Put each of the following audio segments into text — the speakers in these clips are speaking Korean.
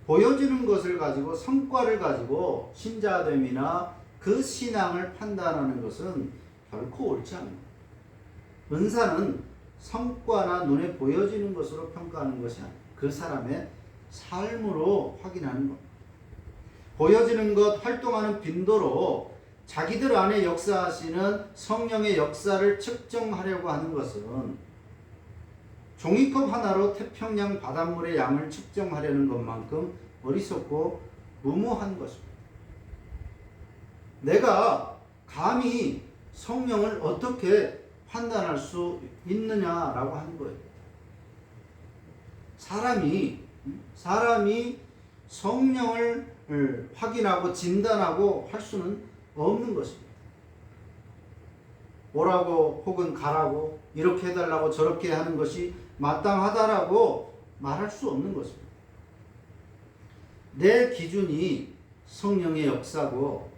보여지는 것을 가지고 성과를 가지고 신자됨이나 그 신앙을 판단하는 것은 결코 옳지 않습니다. 은사는 성과나 눈에 보여지는 것으로 평가하는 것이 아니라 그 사람의 삶으로 확인하는 것. 보여지는 것, 활동하는 빈도로 자기들 안에 역사하시는 성령의 역사를 측정하려고 하는 것은 종이컵 하나로 태평양 바닷물의 양을 측정하려는 것만큼 어리석고 무모한 것입니다. 내가 감히 성령을 어떻게 판단할 수 있느냐라고 하는 거예요. 사람이 성령을 확인하고 진단하고 할 수는 없는 것입니다. 오라고 혹은 가라고 이렇게 해달라고 저렇게 하는 것이 마땅하다라고 말할 수 없는 것입니다. 내 기준이 성령의 역사고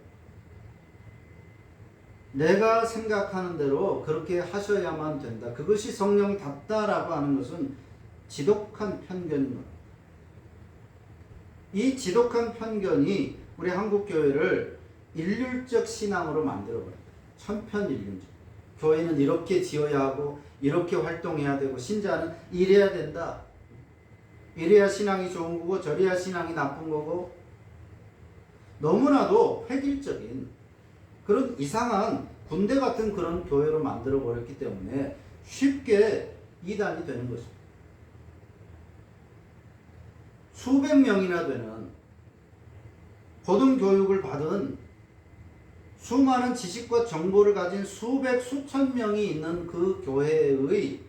내가 생각하는 대로 그렇게 하셔야만 된다. 그것이 성령답다라고 하는 것은 지독한 편견입니다. 이 지독한 편견이 우리 한국교회를 일률적 신앙으로 만들어버려요. 천편일률적. 교회는 이렇게 지어야 하고 이렇게 활동해야 되고 신자는 이래야 된다. 이래야 신앙이 좋은 거고 저래야 신앙이 나쁜 거고 너무나도 획일적인 그런 이상한 군대 같은 그런 교회로 만들어버렸기 때문에 쉽게 이단이 되는 것입니다. 수백 명이나 되는 고등교육을 받은 수많은 지식과 정보를 가진 수백 수천 명이 있는 그 교회의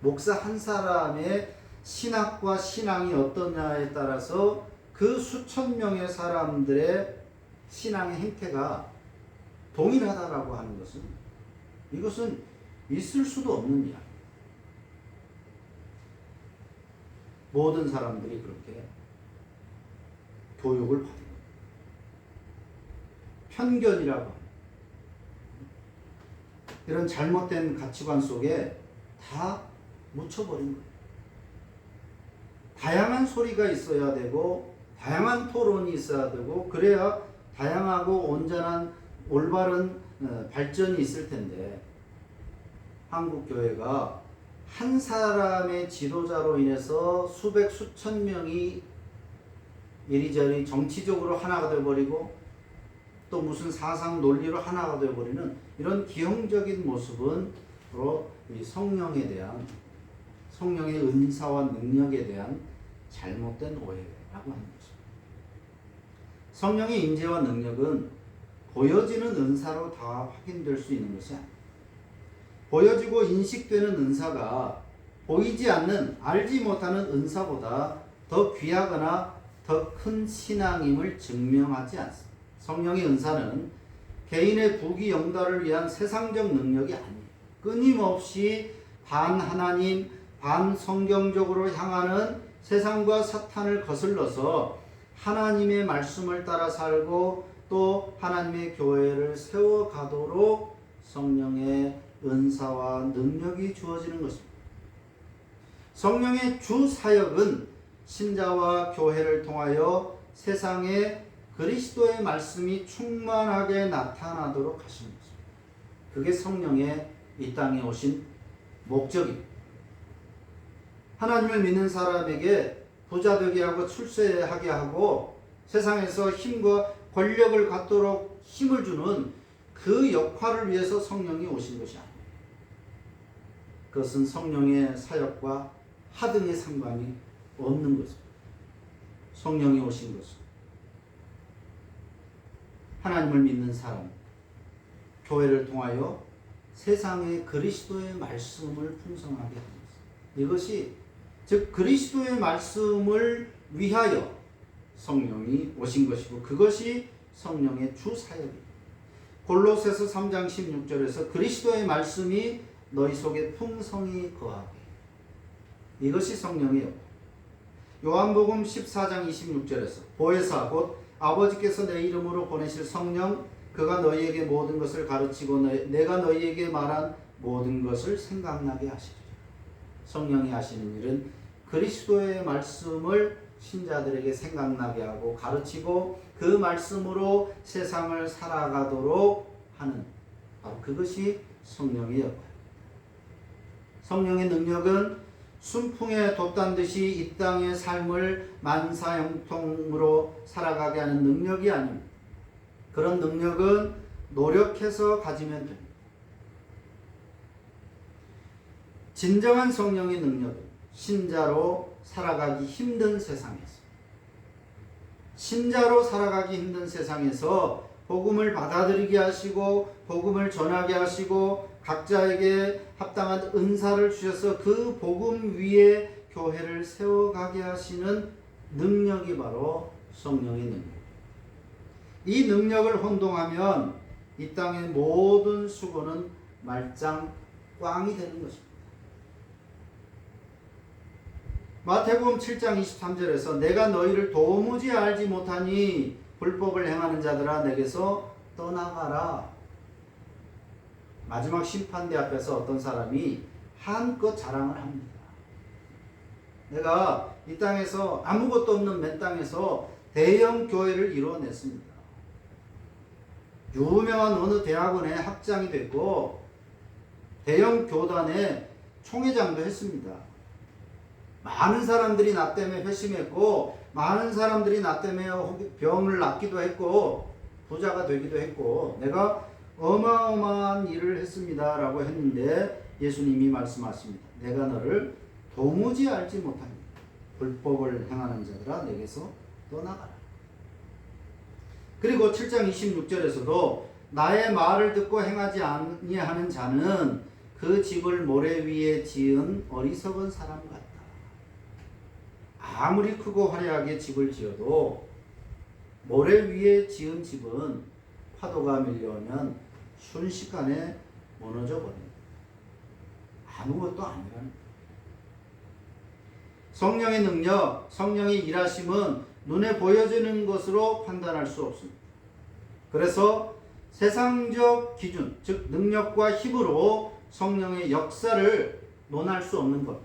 목사 한 사람의 신학과 신앙이 어떠냐에 따라서 그 수천 명의 사람들의 신앙의 행태가 동일하다라고 하는 것은 이것은 있을 수도 없는 이야기입니다. 모든 사람들이 그렇게 교육을 받은 겁니다. 편견이라고 합니다. 이런 잘못된 가치관 속에 다 묻혀버린 거예요. 다양한 소리가 있어야 되고 다양한 토론이 있어야 되고 그래야 다양하고 온전한 올바른 발전이 있을 텐데 한국교회가 한 사람의 지도자로 인해서 수백 수천 명이 이리저리 정치적으로 하나가 되어버리고 또 무슨 사상 논리로 하나가 되어버리는 이런 기형적인 모습은 바로 이 성령에 대한 성령의 은사와 능력에 대한 잘못된 오해라고 하는 것입니다. 성령의 임재와 능력은 보여지는 은사로 다 확인될 수 있는 것이 아닙니다. 보여지고 인식되는 은사가 보이지 않는 알지 못하는 은사보다 더 귀하거나 더 큰 신앙임을 증명하지 않습니다. 성령의 은사는 개인의 부귀 영달을 위한 세상적 능력이 아니에요. 끊임없이 반 하나님, 반 성경적으로 향하는 세상과 사탄을 거슬러서 하나님의 말씀을 따라 살고 또 하나님의 교회를 세워가도록 성령의 은사와 능력이 주어지는 것입니다. 성령의 주 사역은 신자와 교회를 통하여 세상에 그리스도의 말씀이 충만하게 나타나도록 하시는 것입니다. 그게 성령의 이 땅에 오신 목적입니다. 하나님을 믿는 사람에게 부자 되게 하고 출세하게 하고 세상에서 힘과 권력을 갖도록 힘을 주는 그 역할을 위해서 성령이 오신 것이 아닙니다. 그것은 성령의 사역과 하등의 상관이 없는 것입니다. 성령이 오신 것은 하나님을 믿는 사람, 교회를 통하여 세상에 그리스도의 말씀을 풍성하게 하는 것입니다. 이것이 즉 그리스도의 말씀을 위하여 성령이 오신 것이고 그것이 성령의 주 사역입니다. 골로새서 3장 16절에서 그리스도의 말씀이 너희 속에 풍성히 거하게 이것이 성령의 역할. 요한복음 14장 26절에서 보혜사 곧 아버지께서 내 이름으로 보내실 성령 그가 너희에게 모든 것을 가르치고 내가 너희에게 말한 모든 것을 생각나게 하시리라. 성령이 하시는 일은 그리스도의 말씀을 신자들에게 생각나게 하고 가르치고 그 말씀으로 세상을 살아가도록 하는 바로 그것이 성령의 역할입니다. 성령의 능력은 순풍에 돛단 듯이 이 땅의 삶을 만사형통으로 살아가게 하는 능력이 아닙니다. 그런 능력은 노력해서 가지면 됩니다. 진정한 성령의 능력은 신자로 살아가기 힘든 세상에서, 신자로 살아가기 힘든 세상에서 복음을 받아들이게 하시고 복음을 전하게 하시고 각자에게 합당한 은사를 주셔서 그 복음 위에 교회를 세워가게 하시는 능력이 바로 성령의 능력. 이 능력을 혼동하면 이 땅의 모든 수고는 말짱 꽝이 되는 것입니다. 마태복음 7장 23절에서 내가 너희를 도무지 알지 못하니 불법을 행하는 자들아 내게서 떠나가라. 마지막 심판대 앞에서 어떤 사람이 한껏 자랑을 합니다. 내가 이 땅에서 아무것도 없는 맨 땅에서 대형 교회를 이루어냈습니다. 유명한 어느 대학원의 학장이 됐고 대형 교단의 총회장도 했습니다. 많은 사람들이 나 때문에 회심했고 많은 사람들이 나 때문에 병을 낫기도 했고 부자가 되기도 했고 내가 어마어마한 일을 했습니다 라고 했는데 예수님이 말씀하십니다. 내가 너를 도무지 알지 못합니다. 불법을 행하는 자들아 내게서 떠나가라. 그리고 7장 26절에서도 나의 말을 듣고 행하지 아니하는 자는 그 집을 모래 위에 지은 어리석은 사람 같다. 아무리 크고 화려하게 집을 지어도 모래 위에 지은 집은 파도가 밀려오면 순식간에 무너져 버립니다. 아무것도 아니라는. 성령의 능력, 성령의 일하심은 눈에 보여지는 것으로 판단할 수 없습니다. 그래서 세상적 기준, 즉 능력과 힘으로 성령의 역사를 논할 수 없는 것.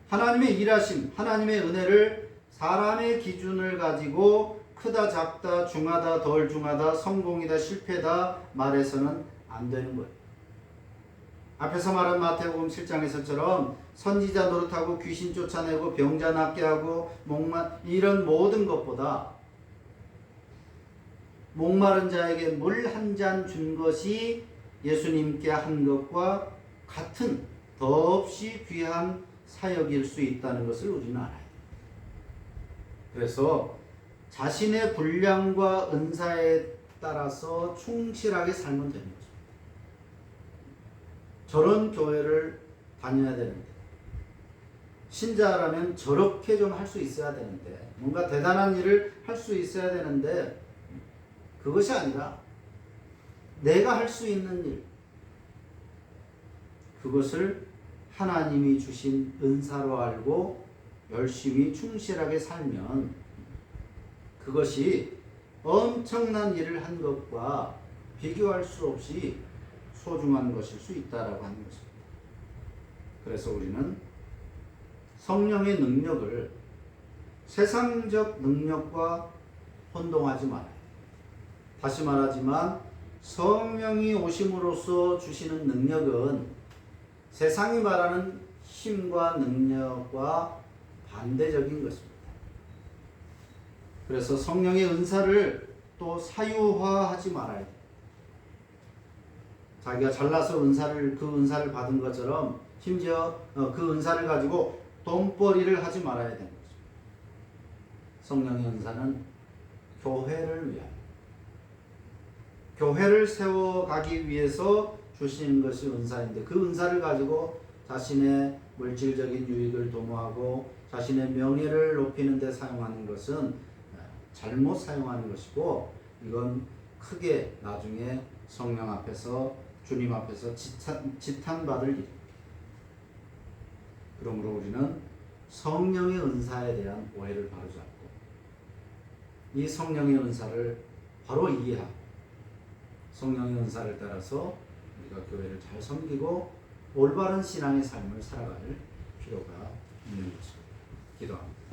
하나님의 일하심, 하나님의 은혜를 사람의 기준을 가지고 크다 작다 중하다 덜 중하다 성공이다 실패다 말해서는 안 되는 거예요. 앞에서 말한 마태복음 7장에서처럼 선지자 노릇하고 귀신 쫓아내고 병자 낫게 하고 이런 모든 것보다 목마른 자에게 물 한 잔 준 것이 예수님께 한 것과 같은 더없이 귀한 사역일 수 있다는 것을 우리는 알아야 돼요. 그래서 자신의 분량과 은사에 따라서 충실하게 살면 되는 거죠. 저런 교회를 다녀야 되는데 신자라면 저렇게 좀 할 수 있어야 되는데 뭔가 대단한 일을 할 수 있어야 되는데 그것이 아니라 내가 할 수 있는 일 그것을 하나님이 주신 은사로 알고 열심히 충실하게 살면 그것이 엄청난 일을 한 것과 비교할 수 없이 소중한 것일 수 있다라고 하는 것입니다. 그래서 우리는 성령의 능력을 세상적 능력과 혼동하지 말아요. 다시 말하지만 성령이 오심으로써 주시는 능력은 세상이 말하는 힘과 능력과 반대적인 것입니다. 그래서 성령의 은사를 또 사유화하지 말아야 돼요. 자기가 잘나서 그 은사를 받은 것처럼 심지어 그 은사를 가지고 돈벌이를 하지 말아야 되는 거죠. 성령의 은사는 교회를 위하여 교회를 세워가기 위해서 주시는 것이 은사인데 그 은사를 가지고 자신의 물질적인 유익을 도모하고 자신의 명예를 높이는 데 사용하는 것은 잘못 사용하는 것이고 이건 크게 나중에 성령 앞에서 주님 앞에서 지탄받을 일입니다. 그러므로 우리는 성령의 은사에 대한 오해를 바로잡고 이 성령의 은사를 바로 이해하고 성령의 은사를 따라서 우리가 교회를 잘 섬기고 올바른 신앙의 삶을 살아갈 필요가 있는 것입니다. 기도합니다.